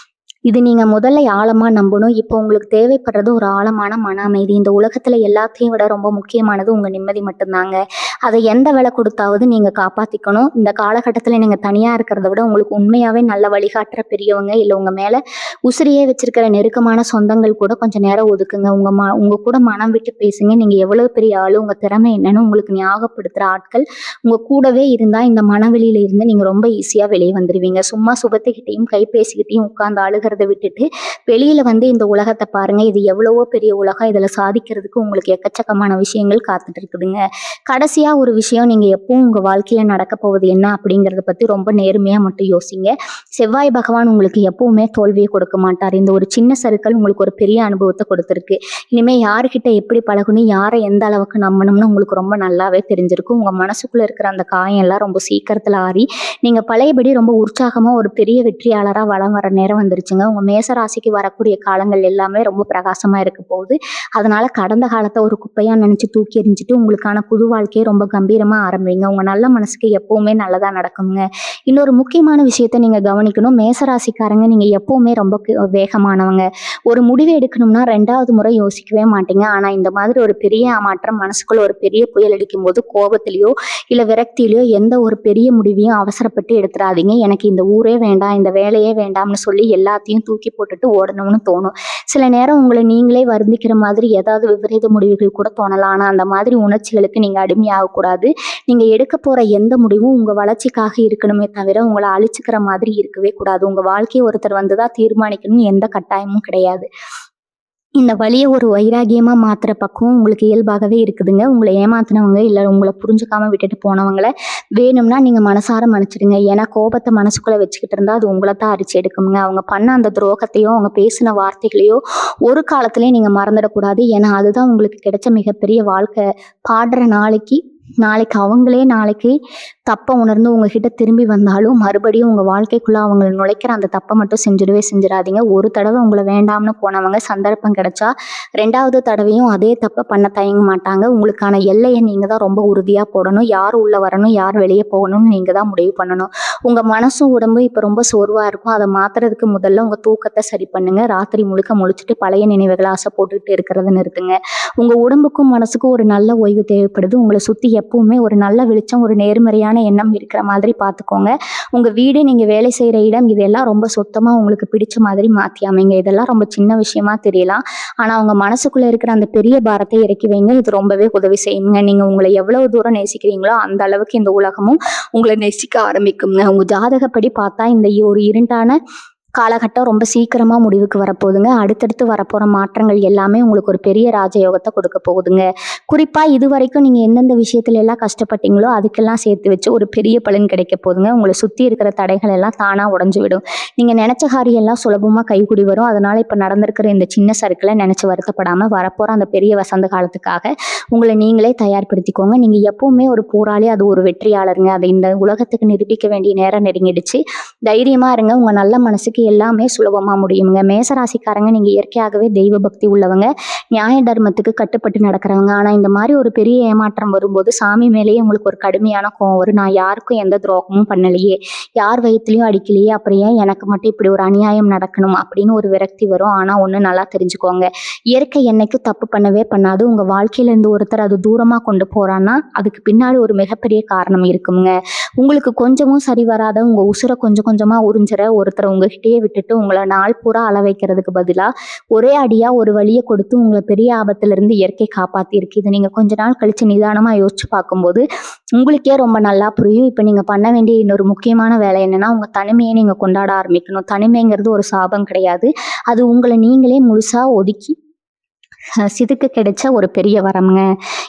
இது நீங்க முதல்ல ஆழமா நம்பணும். இப்போ உங்களுக்கு தேவைப்படுறது ஒரு ஆழமான மன அமைதி. இந்த உலகத்துல எல்லாத்தையும் விட ரொம்ப முக்கியமானது உங்க நிம்மதி மட்டும்தாங்க. அதை எந்த விலை கொடுத்தாவது நீங்க காப்பாத்திக்கணும். இந்த காலகட்டத்துல நீங்க தனியா இருக்கிறத விட உங்களுக்கு உண்மையாவே நல்ல வழிகாட்டுற பெரியவங்க இல்ல உங்க மேல உசிரியே வச்சிருக்கிற நெருக்கமான சொந்தங்கள் கூட கொஞ்சம் நேரம் ஒதுக்குங்க. உங்க கூட மனம் விட்டு பேசுங்க. நீங்க எவ்வளவு பெரிய ஆளு, உங்க திறமை என்னன்னு உங்களுக்கு ஞாபகப்படுத்துற ஆட்கள் உங்க கூடவே இருந்தா இந்த மனவெளியில இருந்து நீங்க ரொம்ப ஈஸியா வெளியே வந்துருவீங்க. சும்மா சுபத்துக்கிட்டையும் கைபேசிக்கிட்டையும் உட்கார்ந்து அழுகிறத விட்டுட்டு வெளியில வந்து இந்த உலகத்தை பாருங்க. இது எவ்வளவோ பெரிய உலகம். இதுல சாதிக்கிறதுக்கு உங்களுக்கு எக்கச்சக்கமான விஷயங்கள் காத்துட்டு இருக்குதுங்க. கடைசியா கடைசியா ஒரு விஷயம், நீங்க எப்பவும் உங்க வாழ்க்கையில நடக்க போவது என்ன அப்படிங்கிறத பத்தி ரொம்ப நேர்மையா மட்டும் யோசிங்க. செவ்வாய் பகவான் உங்களுக்கு எப்பவுமே தோல்வியை கொடுக்க மாட்டார். இந்த ஒரு சின்ன சறுக்கல் உங்களுக்கு ஒரு பெரிய அனுபவத்தை கொடுத்துருக்கு. இனிமே யாருக்கிட்ட எப்படி பழகணும், யாரை எந்த அளவுக்கு நம்பணும்னு உங்களுக்கு ரொம்ப நல்லாவே தெரிஞ்சிருக்கும். உங்க மனசுக்குள்ள இருக்கிற அந்த காயம் எல்லாம் ரொம்ப சீக்கிரத்துல ஆறி நீங்க பழையபடி ரொம்ப உற்சாகமா ஒரு பெரிய வெற்றியாளரா வலம் வர நேரம் வந்துருச்சுங்க. உங்க மேச ராசிக்கு வரக்கூடிய காலங்கள் எல்லாமே ரொம்ப பிரகாசமா இருக்க போகுது. அதனால கடந்த காலத்தை ஒரு குப்பையா நினைச்சு தூக்கி எறிஞ்சிட்டு உங்களுக்கான புது வாழ்க்கையை ரொம்ப கம்பீரமா ஆரம்பிங்க. உங்க நல்ல மனசுக்கு எப்பவுமே நல்லதா நடக்குங்க. இன்னொரு முக்கியமான விஷயத்த நீங்க கவனிக்கணும். மேசராசிக்காரங்க நீங்க எப்பவுமே ரொம்ப வேகமானவங்க. ஒரு முடிவு எடுக்கணும்னா 2வது முறை யோசிக்கவே மாட்டீங்க. ஆனா இந்த மாதிரி ஒரு பெரிய மாற்றம் மனசுக்குள்ள ஒரு பெரிய புயல் அடிக்கும் போது கோபத்திலயோ இல்ல விரக்தியிலயோ எந்த ஒரு பெரிய முடிவையும் அவசரப்பட்டு எடுத்துறாதீங்க. எனக்கு இந்த ஊரே வேண்டாம், இந்த வேலையே வேண்டாம்னு சொல்லி எல்லாத்தையும் தூக்கி போட்டுட்டு ஓடணும்னு தோணும். சில நேரம் உங்களை நீங்களே வருந்திக்கிற மாதிரி ஏதாவது விபரீத முடிவுகள் கூட தோணலாம். ஆனா அந்த மாதிரி உணர்ச்சிகளுக்கு நீங்க அடிமையாகக்கூடாது. நீங்க எடுக்க போற எந்த முடிவும் உங்க வளர்ச்சிக்காக இருக்கணுமே தவிர உங்களை அழிச்சுக்கிற மாதிரி இருக்கவே கூடாது. உங்க வாழ்க்கையை ஒருத்தர் வந்துதான் தீர்மானிக்கணும்னு எந்த கட்டாயமும் கிடையாது. இந்த வழிய ஒரு வைராகியமா மாத்துற பக்குவம் உங்களுக்கு இயல்பாகவே இருக்குதுங்க. உங்களை ஏமாத்துனவங்க இல்ல உங்களை புரிஞ்சுக்காம விட்டுட்டு போனவங்கள வேணும்னா நீங்க மனசார மன்னிச்சிடுங்க. ஏன்னா கோபத்தை மனசுக்குள்ள வச்சுக்கிட்டு இருந்தா அது உங்களை தான் அரிச்சு எடுக்குமுங்க. அவங்க பண்ண அந்த துரோகத்தையோ அவங்க பேசின வார்த்தைகளையோ ஒரு காலத்திலயும் நீங்க மறந்துடக்கூடாது. ஏன்னா அதுதான் உங்களுக்கு கிடைச்ச மிகப்பெரிய வாழ்க்கை. பாடுற நாளைக்கு தப்பை உணர்ந்து உங்ககிட்ட திரும்பி வந்தாலும் மறுபடியும் உங்க வாழ்க்கைக்குள்ள அவங்க நுழைக்கிற அந்த தப்பை மட்டும் செஞ்சிடாதீங்க. ஒரு தடவை உங்களை வேண்டாம்னு போனவங்க சந்தர்ப்பம் கிடைச்சா 2வது தடவையும் அதே தப்பை பண்ண தயங்க மாட்டாங்க. உங்களுக்கான எல்லையை நீங்க தான் ரொம்ப உறுதியா போடணும். யார் உள்ள வரணும், யார் வெளியே போகணும்னு நீங்க தான் முடிவு பண்ணணும். உங்க மனசும் உடம்பும் இப்ப ரொம்ப சோர்வா இருக்கும். அதை மாத்துறதுக்கு முதல்ல உங்க தூக்கத்தை சரி பண்ணுங்க. ராத்திரி முழுக்க முழிச்சிட்டு பழைய நினைவுகளை ஆசை போட்டுட்டு இருக்கிறத நிறுத்துங்க. உங்க உடம்புக்கும் மனசுக்கும் ஒரு நல்ல ஓய்வு தேவைப்படுது. உங்களை சுத்தி எப்பவுமே ஒரு நல்ல வெளிச்சம், ஒரு நேர்மறையான எண்ணம் இருக்கிற மாதிரி பார்த்துக்கோங்க. உங்க வீடு, நீங்க வேலை செய்யற இடம் இதெல்லாம் ரொம்ப சுத்தமா உங்களுக்கு பிடிச்ச மாதிரி மாத்தி அமைங்க. இதெல்லாம் ரொம்ப சின்ன விஷயமா தெரியலாம். ஆனா உங்க மனசுக்குள்ள இருக்கிற அந்த பெரிய பாரத்தை இறக்கி வைங்க. இது ரொம்பவே உதவி செய்யுங்க. நீங்க உங்களை எவ்வளவு தூரம் நேசிக்கிறீங்களோ அந்த அளவுக்கு இந்த உலகமும் உங்களை நேசிக்க ஆரம்பிக்குங்க. உங்க ஜாதகப்படி பார்த்தா இந்த ஒரு இருண்டான காலகட்டம் ரொம்ப சீக்கிரமா முடிவுக்கு வரப்போகுதுங்க. அடுத்தடுத்து வரப்போற மாற்றங்கள் எல்லாமே உங்களுக்கு ஒரு பெரிய ராஜயோகத்தை கொடுக்க போகுதுங்க. குறிப்பா இதுவரைக்கும் நீங்க எந்தெந்த விஷயத்துல எல்லாம் கஷ்டப்பட்டீங்களோ அதுக்கெல்லாம் சேர்த்து வச்சு ஒரு பெரிய பலன் கிடைக்க போகுதுங்க. உங்களை சுத்தி இருக்கிற தடைகள் எல்லாம் தானா உடைஞ்சு விடும். நீங்க நினைச்ச காரியம் எல்லாம் சுலபமா கைகூடி வரும். அதனால இப்ப நடந்திருக்கிற இந்த சின்ன சறுக்களை நினைச்சு வருத்தப்படாம வரப்போற அந்த பெரிய வசந்த காலத்துக்காக உங்களை நீங்களே தயார்படுத்திக்கோங்க. நீங்க எப்பவுமே ஒரு போராளி, அது ஒரு வெற்றியாளருங்க. அதை இந்த உலகத்துக்கு நிரூபிக்க வேண்டிய நேரம் நெருங்கிடுச்சு. தைரியமா இருங்க. உங்க நல்ல மனசுக்கு எல்லாமே சுலபமா முடியுங்க. மேசராசிக்காரங்க நீங்க இயற்கையாகவே தெய்வ பக்தி உள்ளவங்க, நியாய தர்மத்துக்கு கட்டுப்பட்டு நடக்கிறவங்க. ஆனா இந்த மாதிரி ஒரு பெரிய ஏமாற்றம் வரும்போது சாமி மேலேயே உங்களுக்கு ஒரு கடுமையான கோவம் வரும். நான் யாருக்கும் எந்த துரோகமும் பண்ணலையே, யார் வயிற்றுலையும் அடிக்கலையே, அப்புறம் ஏன் எனக்கு மட்டும் இப்படி ஒரு அநியாயம் நடக்கணும் அப்படின்னு ஒரு விரக்தி வரும். ஆனா ஒண்ணு நல்லா தெரிஞ்சுக்கோங்க, இயற்கை என்னைக்கும் தப்பு பண்ணவே பண்ணாது. உங்க வாழ்க்கையில இருந்து ஒருத்தர் அது தூரமா கொண்டு போறான்னா அதுக்கு பின்னாடி ஒரு மிகப்பெரிய காரணம் இருக்குங்க. உங்களுக்கு கொஞ்சமும் சரி வராத உங்க உசுரை கொஞ்சம் கொஞ்சமா உறிஞ்சிற ஒருத்தர் உங்ககிட்டயே விட்டுட்டு உங்களை நாள் பூரா அள வைக்கிறதுக்கு பதிலா ஒரே அடியா ஒரு வழியை கொடுத்து உங்களை பெரிய ஆபத்துல இருந்து இயற்கை காப்பாத்தி இருக்கு. இதை நீங்க கொஞ்ச நாள் கழிச்சு நிதானமா யோசிச்சு பார்க்கும்போது உங்களுக்கே ரொம்ப நல்லா புரியும். இப்ப நீங்க பண்ண வேண்டிய இன்னொரு முக்கியமான வேலை என்னன்னா, உங்க தனிமையை நீங்க கொண்டாட ஆரம்பிக்கணும். தனிமைங்கிறது ஒரு சாபம் கிடையாது. அது உங்களை நீங்களே முழுசா ஒதுக்கி சிதுக்கு கிடைச்ச ஒரு பெரிய வரம்ங்க.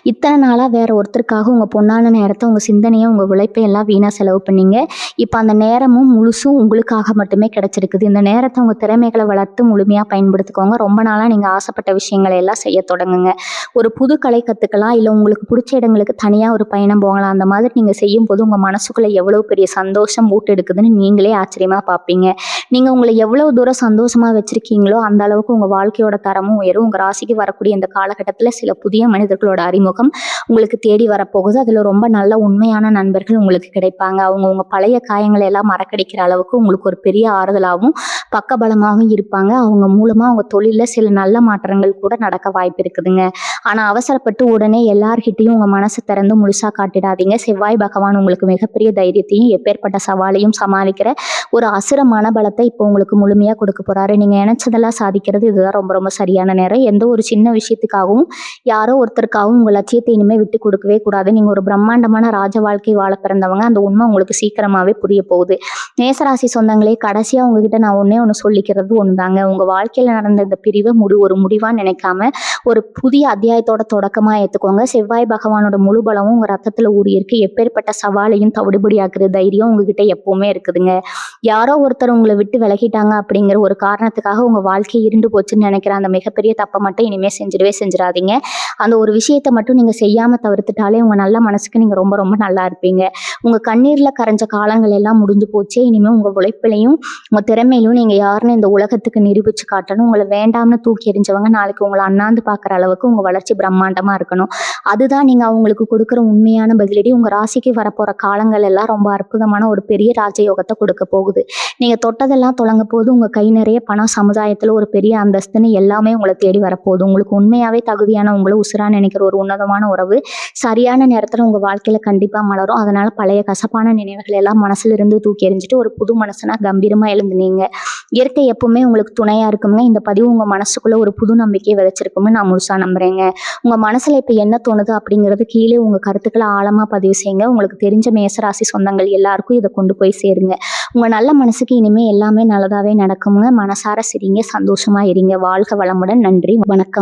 இத்தனை நாளா வேற ஒருத்தருக்காக உங்க பொன்னான நேரத்தை, உங்க சிந்தனையை, உங்க உழைப்பை எல்லாம் வீணா செலவு பண்ணீங்க. இப்ப அந்த நேரமும் முழுசும் உங்களுக்காக மட்டுமே கிடைச்சிருக்குது. இந்த நேரத்தை உங்க திறமைகளை வளர்த்து முழுமையா பயன்படுத்திக்கோங்க. ரொம்ப நாளா நீங்க ஆசைப்பட்ட விஷயங்களை எல்லாம் செய்ய தொடங்குங்க. ஒரு புது கலை கத்துக்கலாம், இல்ல உங்களுக்கு பிடிச்ச இடங்களுக்கு தனியா ஒரு பயணம் போகலாம். அந்த மாதிரி நீங்க செய்யும் போது உங்க மனசுக்குள்ள எவ்வளவு பெரிய சந்தோஷம் ஊட்டெடுக்குதுன்னு நீங்களே ஆச்சரியமா பார்ப்பீங்க. நீங்க உங்களை எவ்வளவு தூரம் சந்தோஷமா வச்சிருக்கீங்களோ அந்த அளவுக்கு உங்க வாழ்க்கையோட தரமும் உயரும். உங்க ராசிக்கு வரக்கூடிய இந்த காலகட்டத்துல சில புதிய மனிதர்களோட அறிமுகம் உங்களுக்கு தேடி வரப்போகுது. அதுல ரொம்ப நல்ல உண்மையான நண்பர்கள் உங்களுக்கு கிடைப்பாங்க. அவங்க உங்க பழைய காயங்களை எல்லாம் மறக்கடிக்கிற அளவுக்கு உங்களுக்கு ஒரு பெரிய ஆறுதலாகவும் பக்கபலமாகவும் இருப்பாங்க. அவங்க மூலமா உங்க தொழில சில நல்ல மாற்றங்கள் கூட நடக்க வாய்ப்பு இருக்குதுங்க. ஆனா அவசரப்பட்டு உடனே எல்லார்கிட்டையும் உங்க மனசை திறந்து முழுசா காட்டிடாதீங்க. செவ்வாய் பகவான் உங்களுக்கு மிகப்பெரிய தைரியத்தையும் எப்பேற்பட்ட சவாலையும் சமாளிக்கிற ஒரு அசுர மனபலத்தை இப்போ உங்களுக்கு முழுமையா கொடுக்க போறாரு. நீங்க நினைச்சதெல்லாம் சாதிக்கிறது இதுதான் ரொம்ப ரொம்ப சரியான நேரம். எந்த ஒரு சின்ன விஷயத்துக்காகவும் யாரோ ஒருத்தருக்காகவும் உங்க லட்சியத்தை இனிமே விட்டு கொடுக்கவே கூடாது. நீங்க ஒரு பிரம்மாண்டமான ராஜ வாழ்க்கை வாழ பிறந்தவங்க. அந்த உண்மை உங்களுக்கு சீக்கிரமாவே புரிய போகுது. மேசராசி சொந்தங்களே, கடைசியா உங்ககிட்ட நான் ஒண்ணே ஒண்ணு சொல்லிக்கிறது ஒண்ணுதாங்க. உங்க வாழ்க்கையில நடந்த இந்த பிரிவை ஒரு முடிவா நினைக்காம ஒரு புதிய அத்தியாயத்தோட தொடக்கமா ஏத்துக்கோங்க. செவ்வாய் பகவானோட முழு பலமும் உங்க ரத்தத்துல ஊறி இருக்கு. எப்பேற்பட்ட சவாலையும் தவிடுபடியாக்குற தைரியம் உங்ககிட்ட எப்பவுமே இருக்குதுங்க. யாரோ ஒருத்தர் உங்களை விட்டு விலகிட்டாங்க அப்படிங்கிற ஒரு காரணத்துக்காக உங்க வாழ்க்கை இருண்டு போச்சுன்னு நினைக்கிற அந்த மிகப்பெரிய தப்பை மட்டும் இனிமே செஞ்சிடாதீங்க. அந்த ஒரு விஷயத்தை மட்டும் நீங்க செய்யாம தவிர்த்துட்டாலே உங்க நல்ல மனசுக்கு நீங்க ரொம்ப ரொம்ப நல்லா இருப்பீங்க. உங்க கண்ணீர்ல கரைஞ்ச காலங்கள் எல்லாம் முடிஞ்சு போச்சு. இனிமே உங்க உழைப்பிலையும் உங்க திறமையிலும் நீங்க யாருன்னு இந்த உலகத்துக்கு நிரூபிச்சு காட்டணும். உங்களை வேண்டாம்னு தூக்கி எறிஞ்சவங்க நாளைக்கு உங்களை அண்ணாந்து பார்க்குற அளவுக்கு உங்க வளர்ச்சி பிரம்மாண்டமா இருக்கணும். அதுதான் நீங்க அவங்களுக்கு கொடுக்குற உண்மையான பதிலடி. உங்க ராசிக்கு வரப்போற காலங்கள் எல்லாம் ரொம்ப அற்புதமான ஒரு பெரிய ராஜயோகத்தை கொடுக்க போகுது. நீங்க தொட்டதெல்லாம் தொடங்க போது. உங்க கை நிறைய பணம், சமுதாயத்துல ஒரு பெரிய அந்தஸ்துன்னு எல்லாமே உங்களை தேடி வரப்போகுது. உங்களுக்கு உண்மையாவே தகுதியான உங்களை உசுரா நினைக்கிற ஒரு உன்னதமான உறவு சரியான நேரத்துல உங்க வாழ்க்கையில கண்டிப்பா மலரும். அதனால பழைய கசப்பான நினைவுகள் எல்லாம் மனசுல இருந்து தூக்கி எறிஞ்சிட்டு ஒரு புது மனசுனா கம்பீரமா எழுந்துனீங்க. இயற்கை எப்பவுமே உங்களுக்கு துணையா இருக்குங்க. இந்த பதிவு உங்க மனசுக்குள்ள ஒரு புது நம்பிக்கையை விதைச்சிருக்கும்னு நான் முழுசா நம்புறேங்க. உங்க மனசுல இப்ப என்ன தோணுது அப்படிங்கிறது கீழே உங்க கருத்துக்களை ஆழமா பதிவு செய்யுங்க. உங்களுக்கு தெரிஞ்ச மேசராசி சொந்தங்கள் எல்லாருக்கும் இதை கொண்டு போய் சேருங்க. உங்க நல்ல மனசுக்கு இனிமே எல்லாமே நல்லதாவே நடக்குங்க. மனசார சிரிங்க, சந்தோஷமா இருங்க. வாழ்க வளமுடன். நன்றி, வணக்கம்.